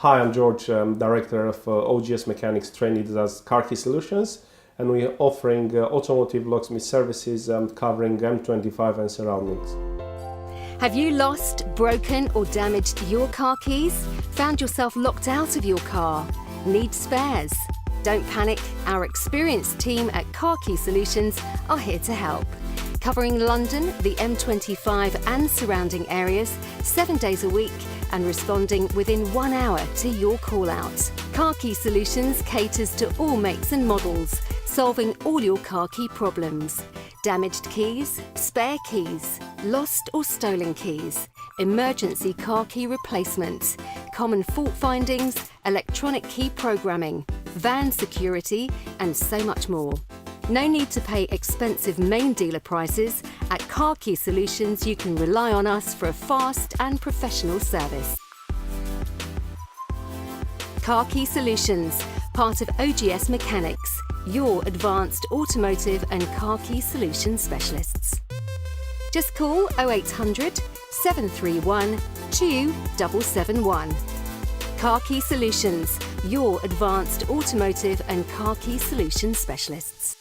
Hi, I'm George, Director of OGS Mechanics Training as Car Key Solutions, and we're offering automotive locksmith services covering M25 and surroundings. Have you lost, broken or damaged your car keys? Found yourself locked out of your car? Need spares? Don't panic, our experienced team at Car Key Solutions are here to help. Covering London, the M25 and surrounding areas 7 days a week and responding within 1 hour to your call-out. Car Key Solutions caters to all makes and models, solving all your car key problems. Damaged keys, spare keys, lost or stolen keys, emergency car key replacement, common fault findings, electronic key programming, van security and so much more. No need to pay expensive main dealer prices. At Car Key Solutions, you can rely on us for a fast and professional service. Car Key Solutions, part of OGS Mechanics, your advanced automotive and car key solution specialists. Just call 0800 731 2771. Car Key Solutions, your advanced automotive and car key solution specialists.